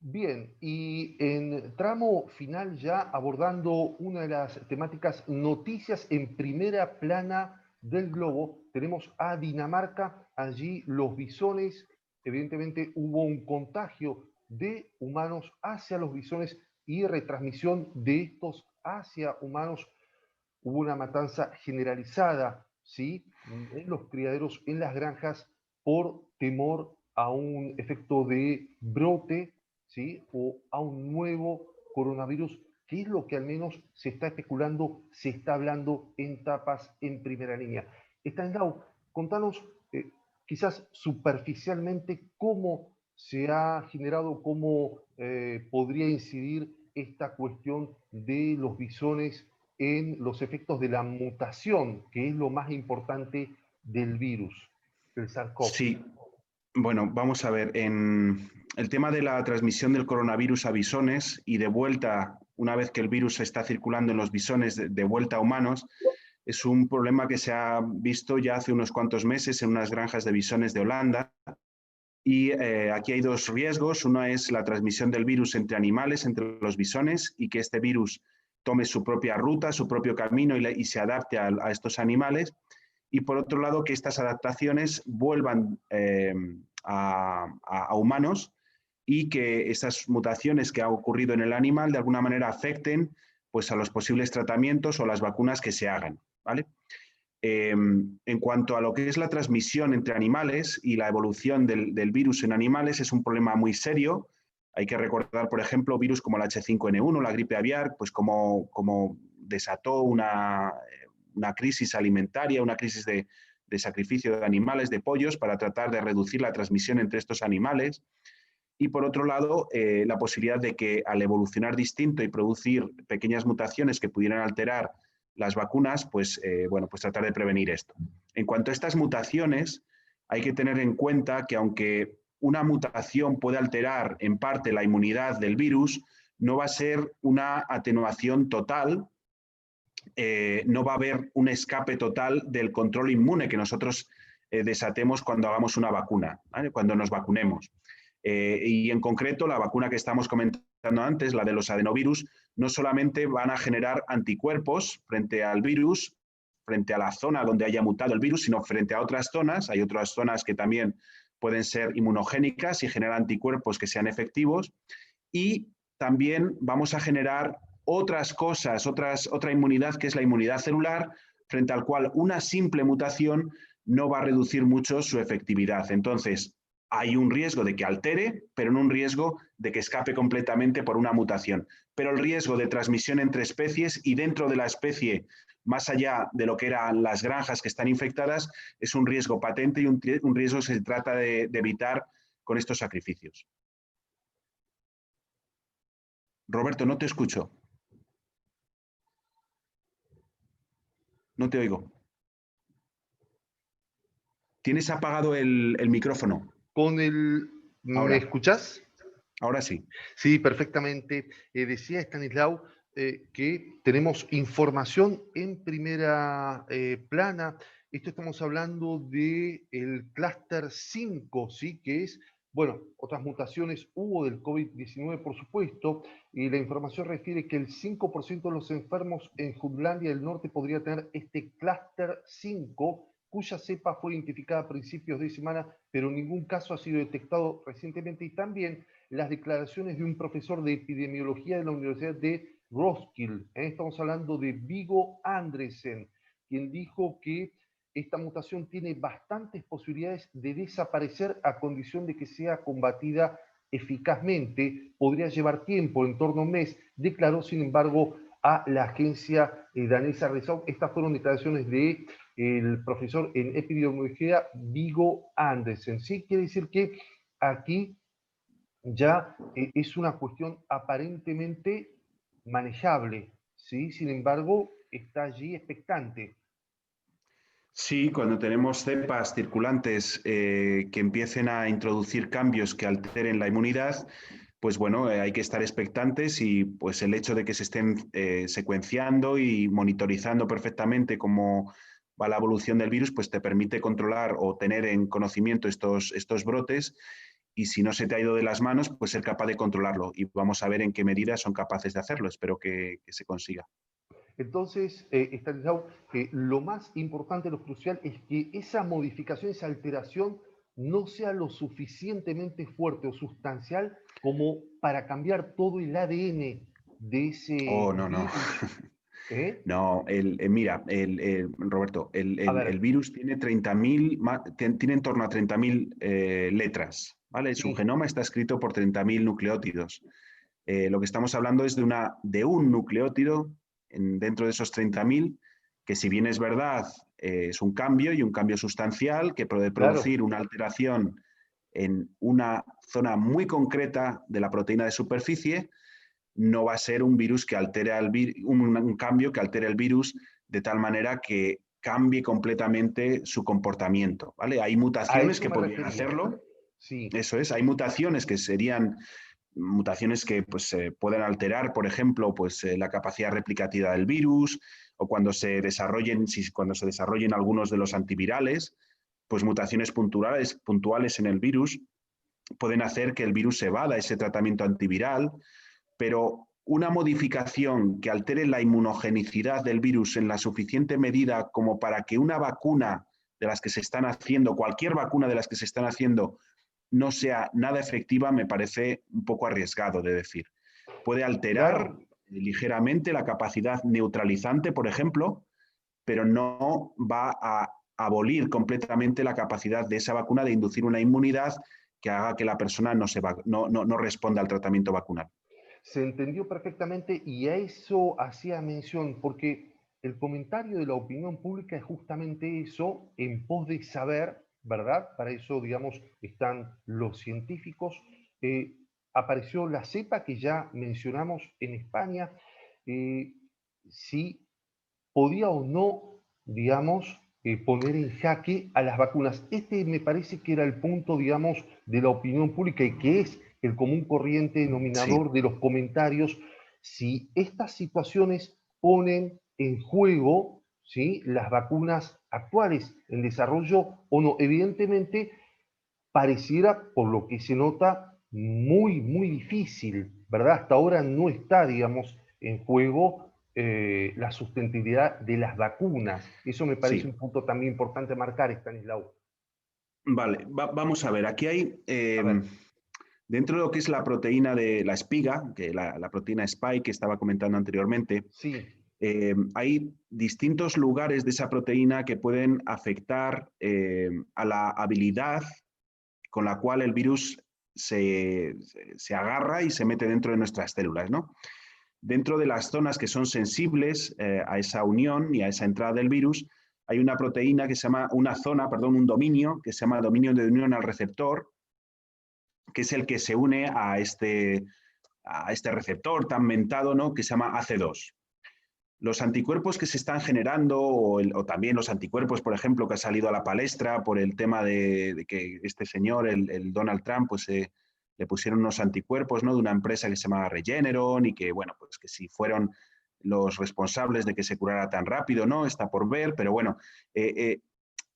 Bien, y en tramo final ya abordando una de las temáticas noticias en primera plana del globo, tenemos a Dinamarca, allí los bisones, evidentemente hubo un contagio de humanos hacia los bisones y retransmisión de estos hacia humanos, hubo una matanza generalizada, ¿sí? En los criaderos, en las granjas, por temor a un efecto de brote, ¿sí? O a un nuevo coronavirus, que es lo que al menos se está especulando, se está hablando en tapas en primera línea. Stanislao, contanos quizás superficialmente cómo se ha generado, cómo podría incidir esta cuestión de los bisones en los efectos de la mutación, que es lo más importante del virus, del SARS-CoV. Sí, bueno, vamos a ver. En el tema de la transmisión del coronavirus a bisones y de vuelta, una vez que el virus está circulando en los bisones, de vuelta a humanos, es un problema que se ha visto ya hace unos cuantos meses en unas granjas de bisones de Holanda. Y aquí hay dos riesgos. Uno es la transmisión del virus entre animales, entre los bisones, y que este virus tome su propia ruta, su propio camino y se adapte a estos animales. Y por otro lado, que estas adaptaciones vuelvan a humanos y que esas mutaciones que ha ocurrido en el animal de alguna manera afecten pues, a los posibles tratamientos o las vacunas que se hagan, ¿vale? En cuanto a lo que es la transmisión entre animales y la evolución del virus en animales, es un problema muy serio. Hay que recordar, por ejemplo, virus como el H5N1, la gripe aviar, pues como desató una crisis alimentaria, una crisis de sacrificio de animales, de pollos, para tratar de reducir la transmisión entre estos animales. Y por otro lado, la posibilidad de que al evolucionar distinto y producir pequeñas mutaciones que pudieran alterar las vacunas, pues, bueno, pues tratar de prevenir esto. En cuanto a estas mutaciones, hay que tener en cuenta que aunque una mutación puede alterar en parte la inmunidad del virus, no va a ser una atenuación total, no va a haber un escape total del control inmune que nosotros desatemos cuando hagamos una vacuna, ¿vale? Cuando nos vacunemos. Y en concreto, la vacuna que estamos comentando antes, la de los adenovirus, no solamente van a generar anticuerpos frente al virus, frente a la zona donde haya mutado el virus, sino frente a otras zonas. Hay otras zonas que también pueden ser inmunogénicas y generar anticuerpos que sean efectivos. Y también vamos a generar otras cosas, otra inmunidad, que es la inmunidad celular, frente al cual una simple mutación no va a reducir mucho su efectividad. Entonces, hay un riesgo de que altere, pero no un riesgo de que escape completamente por una mutación. Pero el riesgo de transmisión entre especies y dentro de la especie, más allá de lo que eran las granjas que están infectadas, es un riesgo patente y un riesgo que se trata de evitar con estos sacrificios. Roberto, no te escucho. No te oigo. Tienes apagado el micrófono. ¿Me Ahora, escuchás? ahora sí. Sí, perfectamente. Decía Stanislao que tenemos información en primera plana. Esto estamos hablando del clúster 5, ¿sí? Que es, bueno, otras mutaciones hubo del COVID-19, por supuesto, y la información refiere que el 5% de los enfermos en Jutlandia del Norte podría tener este clúster 5, cuya cepa fue identificada a principios de semana, pero ningún caso ha sido detectado recientemente, y también las declaraciones de un profesor de epidemiología de la Universidad de Roskilde. Estamos hablando de Viggo Andresen, quien dijo que esta mutación tiene bastantes posibilidades de desaparecer a condición de que sea combatida eficazmente. Podría llevar tiempo, en torno a un mes, declaró sin embargo a la agencia danesa Result. Estas fueron declaraciones de el profesor en epidemiología Viggo Andresen. Sí, quiere decir que aquí ya es una cuestión aparentemente manejable, ¿sí? Sin embargo, está allí expectante. Sí, cuando tenemos cepas circulantes que empiecen a introducir cambios que alteren la inmunidad, pues bueno, hay que estar expectantes y pues el hecho de que se estén secuenciando y monitorizando perfectamente cómo va la evolución del virus, pues te permite controlar o tener en conocimiento estos brotes y si no se te ha ido de las manos, pues ser capaz de controlarlo. Y vamos a ver en qué medida son capaces de hacerlo. Espero que se consiga. Entonces, Estanislao, lo más importante, lo crucial es que esa modificación, esa alteración no sea lo suficientemente fuerte o sustancial como para cambiar todo el ADN de ese Oh, no, no. virus. ¿Eh? No, mira, Roberto, A el ver, virus tiene 30.000, tiene en torno a 30.000 letras, ¿vale? Su sí, genoma está escrito por 30.000 nucleótidos. Lo que estamos hablando es de un nucleótido dentro de esos 30.000, que si bien es verdad, es un cambio y un cambio sustancial que puede claro. producir una alteración en una zona muy concreta de la proteína de superficie, no va a ser un virus que altere un cambio que altere el virus de tal manera que cambie completamente su comportamiento, ¿vale? Hay A mutaciones eso que me podrían refería. hacerlo, Sí, eso es, hay mutaciones que serían mutaciones que pues, pueden alterar, por ejemplo, pues, la capacidad replicativa del virus, o cuando se desarrollen algunos de los antivirales, pues mutaciones puntuales en el virus pueden hacer que el virus evada ese tratamiento antiviral, pero una modificación que altere la inmunogenicidad del virus en la suficiente medida como para que una vacuna de las que se están haciendo, cualquier vacuna de las que se están haciendo, no sea nada efectiva, me parece un poco arriesgado de decir. Puede alterar claro. ligeramente la capacidad neutralizante, por ejemplo, pero no va a abolir completamente la capacidad de esa vacuna de inducir una inmunidad que haga que la persona no responda al tratamiento vacunal. Se entendió perfectamente y a eso hacía mención, porque el comentario de la opinión pública es justamente eso, en pos de saber, ¿verdad? Para eso, digamos, están los científicos. Eh, Apareció la cepa que ya mencionamos en España, eh, si podía o no, digamos, poner en jaque a las vacunas. Este me parece que era el punto, digamos, de la opinión pública y que es el común corriente Sí, denominador de los comentarios, si estas situaciones ponen en juego, ¿sí?, las vacunas actuales en desarrollo o no. Evidentemente, pareciera, por lo que se nota, muy, muy difícil, ¿verdad? Hasta ahora no está, digamos, en juego la sustentabilidad de las vacunas. Eso me parece sí. un punto también importante marcar, Stanislao. Vale, vamos a ver. Aquí hay, A ver, dentro de lo que es la proteína de la espiga, que la proteína spike que estaba comentando anteriormente, sí, hay distintos lugares de esa proteína que pueden afectar a la habilidad con la cual el virus se agarra y se mete dentro de nuestras células, ¿no? Dentro de las zonas que son sensibles a esa unión y a esa entrada del virus, hay una proteína que se llama, una zona, perdón, un dominio que se llama dominio de unión al receptor, que es el que se une a este receptor tan mentado, ¿no?, que se llama AC2. Los anticuerpos que se están generando, o también los anticuerpos, por ejemplo, que ha salido a la palestra por el tema de que este señor, el Donald Trump, pues le pusieron unos anticuerpos, ¿no?, de una empresa que se llama Regeneron y que, bueno, pues que si fueron los responsables de que se curara tan rápido, ¿no? Está por ver, pero bueno, eh, eh,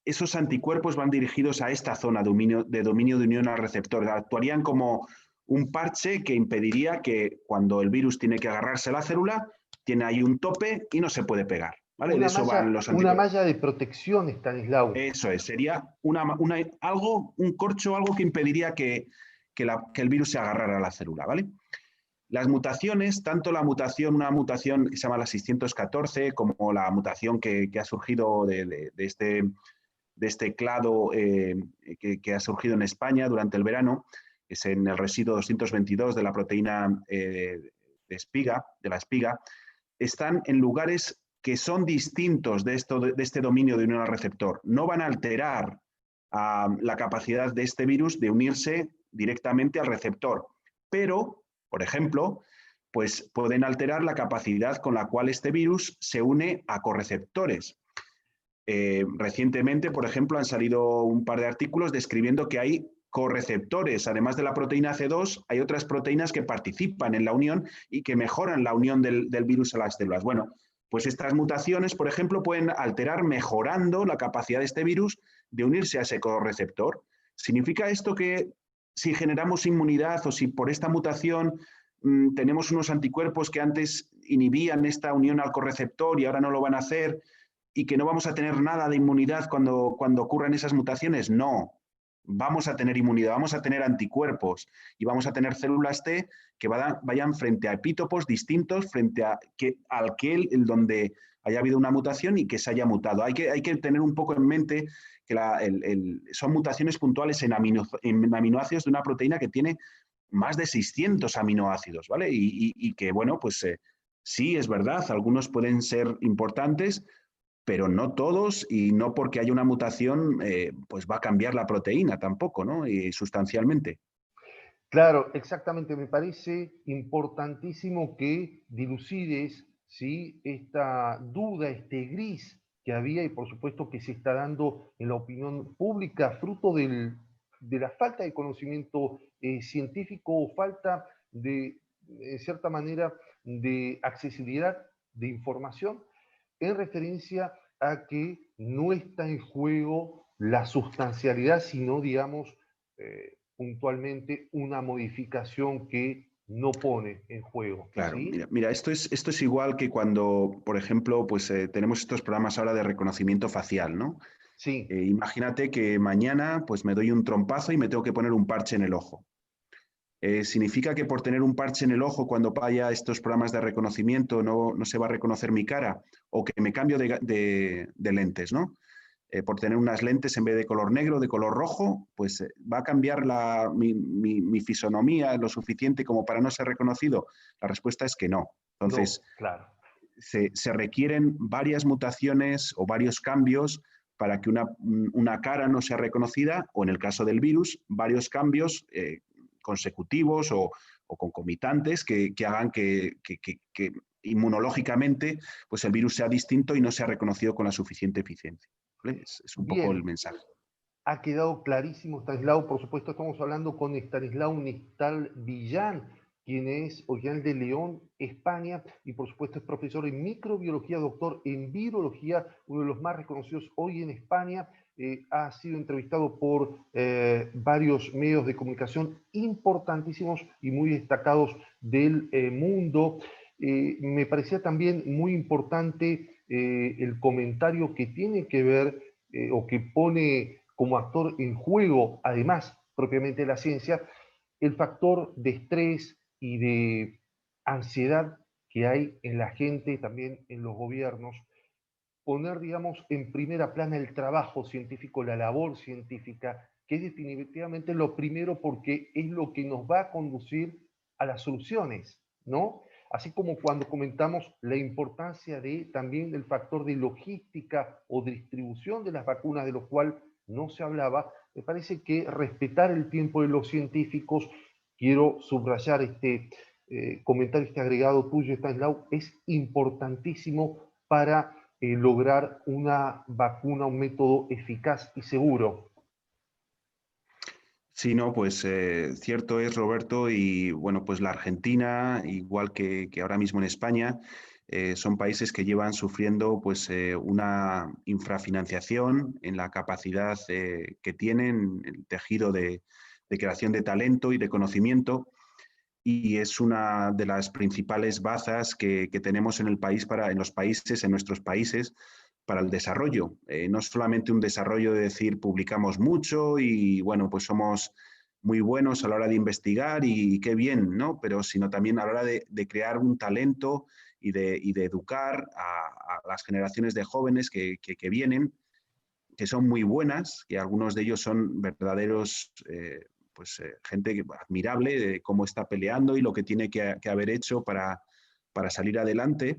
esos anticuerpos van dirigidos a esta zona de dominio de unión al receptor. Actuarían como un parche que impediría que cuando el virus tiene que agarrarse a la célula, tiene ahí un tope y no se puede pegar. ¿Vale? De eso van los una anticuerpos. malla de protección, Stanislao. Eso es, sería un corcho, algo que impediría que el virus se agarrara a la célula. ¿Vale? Las mutaciones, tanto una mutación que se llama la 614, como la mutación que ha surgido de este clado que ha surgido en España durante el verano, que es en el residuo 222 de la proteína de la espiga, están en lugares que son distintos de este dominio de unión al receptor. No van a alterar la capacidad de este virus de unirse directamente al receptor, pero, por ejemplo, pues pueden alterar la capacidad con la cual este virus se une a correceptores. Recientemente, por ejemplo, han salido un par de artículos describiendo que hay correceptores, además de la proteína C2, hay otras proteínas que participan en la unión y que mejoran la unión del virus a las células. Bueno, pues estas mutaciones, por ejemplo, pueden alterar mejorando la capacidad de este virus de unirse a ese correceptor. ¿Significa esto que si generamos inmunidad o si por esta mutación tenemos unos anticuerpos que antes inhibían esta unión al correceptor y ahora no lo van a hacer y que no vamos a tener nada de inmunidad cuando ocurran esas mutaciones. No, vamos a tener inmunidad, vamos a tener anticuerpos y vamos a tener células T que vayan frente a epítopos distintos, frente a aquel donde haya habido una mutación y que se haya mutado. Hay que tener un poco en mente que son mutaciones puntuales en aminoácidos de una proteína que tiene más de 600 aminoácidos, ¿vale? Y que, bueno, pues sí, es verdad, algunos pueden ser importantes, pero no todos, y no porque haya una mutación, pues va a cambiar la proteína tampoco, ¿no? Y sustancialmente. Claro, exactamente. Me parece importantísimo que dilucides, ¿sí?, esta duda, este gris que había y por supuesto que se está dando en la opinión pública, fruto de la falta de conocimiento científico o falta de, en cierta manera, de accesibilidad de información en referencia a que no está en juego la sustancialidad, sino, digamos, puntualmente una modificación que no pone en juego, Claro, ¿sí? mira, esto es igual que cuando, por ejemplo, pues tenemos estos programas ahora de reconocimiento facial, ¿no? Sí, Imagínate que mañana pues me doy un trompazo y me tengo que poner un parche en el ojo. ¿Significa que por tener un parche en el ojo cuando vaya estos programas de reconocimiento no se va a reconocer mi cara? O que me cambio de lentes, ¿no? Por tener unas lentes en vez de color negro, de color rojo, pues va a cambiar mi fisonomía lo suficiente como para no ser reconocido. La respuesta es que no. Entonces, no, claro. se requieren varias mutaciones o varios cambios para que una cara no sea reconocida, o en el caso del virus, varios cambios consecutivos o concomitantes que hagan que inmunológicamente pues el virus sea distinto y no sea reconocido con la suficiente eficiencia. ¿Vale? Es un poco el Bien, mensaje. ha quedado clarísimo, Stanislao. Por supuesto, estamos hablando con Stanislao Nistal Villán, quien es original de León, España, y por supuesto es profesor en microbiología, doctor en virología, uno de los más reconocidos hoy en España. Ha sido entrevistado por varios medios de comunicación importantísimos y muy destacados del mundo. Me parecía también muy importante el comentario que tiene que ver o que pone como actor en juego, además propiamente de la ciencia, el factor de estrés y de ansiedad que hay en la gente, también en los gobiernos, poner, digamos, en primera plana el trabajo científico, la labor científica, que es definitivamente lo primero porque es lo que nos va a conducir a las soluciones, ¿no? Así como cuando comentamos la importancia de también del factor de logística o distribución de las vacunas, de lo cual no se hablaba, me parece que respetar el tiempo de los científicos, quiero subrayar este comentario, este agregado tuyo, Stanislao, es importantísimo para lograr una vacuna, un método eficaz y seguro. Sí, no, pues cierto es, Roberto, y bueno, pues la Argentina, igual que ahora mismo en España, son países que llevan sufriendo pues una infrafinanciación en la capacidad que tienen, el tejido de creación de talento y de conocimiento, y es una de las principales bazas que tenemos en el país en los países, en nuestros países, para el desarrollo. No solamente un desarrollo de decir publicamos mucho y bueno, pues somos muy buenos a la hora de investigar y qué bien, ¿no? Pero sino también a la hora de crear un talento y de educar a las generaciones de jóvenes que vienen, que son muy buenas, y algunos de ellos son verdaderos gente admirable de cómo está peleando y lo que tiene que haber hecho para salir adelante.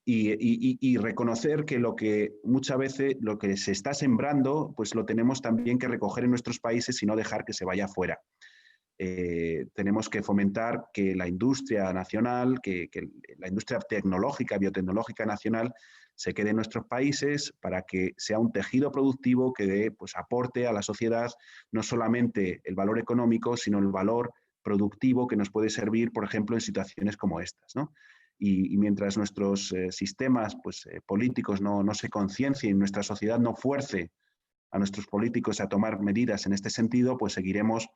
Y reconocer que lo que muchas veces lo que se está sembrando, pues lo tenemos también que recoger en nuestros países y no dejar que se vaya afuera. Tenemos que fomentar que la industria nacional, que la industria tecnológica, biotecnológica nacional, se quede en nuestros países para que sea un tejido productivo que pues, aporte a la sociedad no solamente el valor económico, sino el valor productivo que nos puede servir, por ejemplo, en situaciones como estas, ¿no? Y mientras nuestros sistemas políticos no se conciencien, nuestra sociedad no fuerce a nuestros políticos a tomar medidas en este sentido, pues seguiremos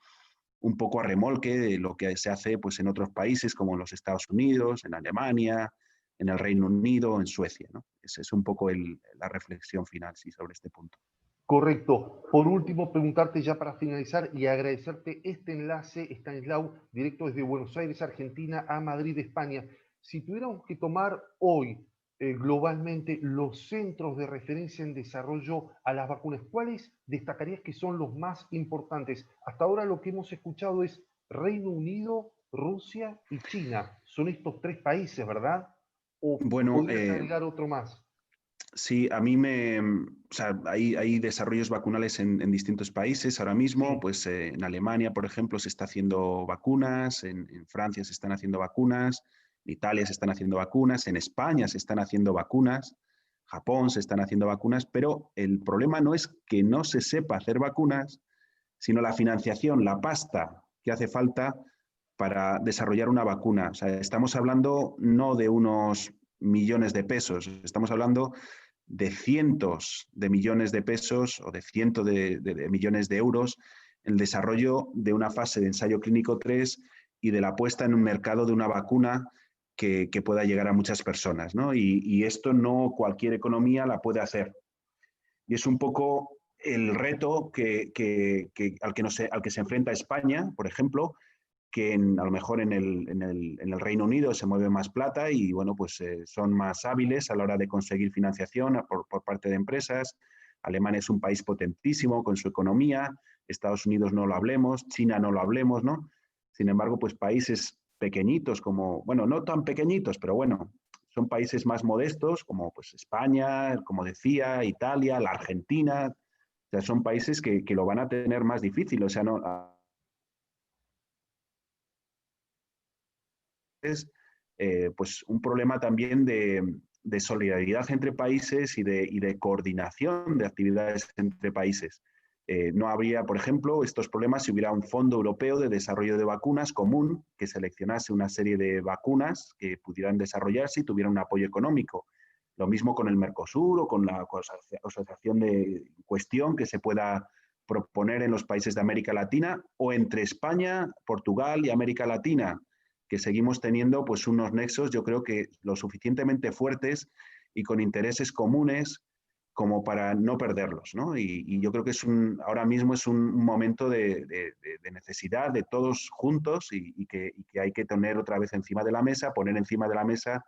un poco a remolque de lo que se hace pues, en otros países como en los Estados Unidos, en Alemania, en el Reino Unido, en Suecia, ¿no? Esa es un poco la reflexión final sí, sobre este punto. Correcto. Por último, preguntarte ya para finalizar y agradecerte este enlace, Estanislao, directo desde Buenos Aires, Argentina, a Madrid, España. Si tuviéramos que tomar hoy globalmente los centros de referencia en desarrollo a las vacunas, ¿cuáles destacarías que son los más importantes? Hasta ahora lo que hemos escuchado es Reino Unido, Rusia y China. Son estos tres países, ¿verdad? ¿O Bueno, podrías agregar otro más? sí, a mí o sea, hay desarrollos vacunales en distintos países ahora mismo, Sí, pues en Alemania, por ejemplo, se está haciendo vacunas, en Francia se están haciendo vacunas, en Italia se están haciendo vacunas, en España se están haciendo vacunas, Japón se están haciendo vacunas, pero el problema no es que no se sepa hacer vacunas, sino la financiación, la pasta que hace falta para desarrollar una vacuna. O sea, estamos hablando no de unos millones de pesos, estamos hablando de cientos de millones de pesos o de cientos de millones de euros el desarrollo de una fase de ensayo clínico 3 y de la puesta en un mercado de una vacuna que pueda llegar a muchas personas, ¿no? Y esto no cualquier economía la puede hacer. Y es un poco el reto al que se enfrenta España, por ejemplo, que a lo mejor en el Reino Unido se mueve más plata y bueno, pues son más hábiles a la hora de conseguir financiación por parte de empresas. Alemania es un país potentísimo con su economía, Estados Unidos no lo hablemos, China no lo hablemos, ¿no? Sin embargo, pues países pequeñitos como, bueno, no tan pequeñitos, pero bueno, son países más modestos como pues España, como decía, Italia, la Argentina, o sea, son países que lo van a tener más difícil, o sea, no, es pues un problema también de solidaridad entre países y de coordinación de actividades entre países. No habría, por ejemplo, estos problemas si hubiera un fondo europeo de desarrollo de vacunas común que seleccionase una serie de vacunas que pudieran desarrollarse y tuvieran un apoyo económico. Lo mismo con el Mercosur o con la asociación de cuestión que se pueda proponer en los países de América Latina o entre España, Portugal y América Latina, que seguimos teniendo pues unos nexos, yo creo que lo suficientemente fuertes y con intereses comunes como para no perderlos, ¿no? Y yo creo que ahora mismo es un momento de necesidad de todos juntos y que hay que tener otra vez encima de la mesa, poner encima de la mesa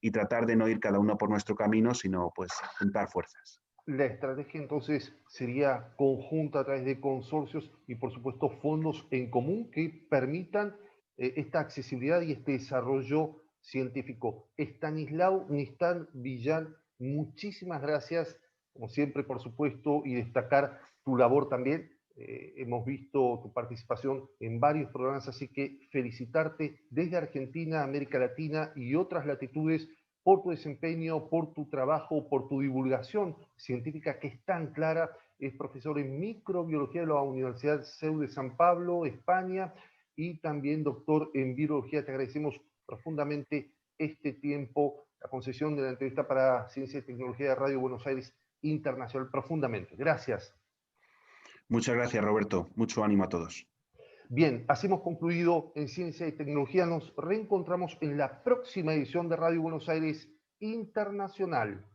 y tratar de no ir cada uno por nuestro camino, sino pues juntar fuerzas. La estrategia entonces sería conjunta a través de consorcios y por supuesto fondos en común que permitan esta accesibilidad y este desarrollo científico. Estanislao Nistán Villán, muchísimas gracias, como siempre por supuesto, y destacar tu labor también. Hemos visto tu participación en varios programas, así que felicitarte desde Argentina, América Latina y otras latitudes por tu desempeño, por tu trabajo, por tu divulgación científica que es tan clara. Es profesor en microbiología de la Universidad CEU de San Pablo, España, y también doctor en virología. Te agradecemos profundamente este tiempo, la concesión de la entrevista para Ciencia y Tecnología de Radio Buenos Aires Internacional, profundamente. Gracias. Muchas gracias, Roberto. Mucho ánimo a todos. Bien, así hemos concluido en Ciencia y Tecnología. Nos reencontramos en la próxima edición de Radio Buenos Aires Internacional.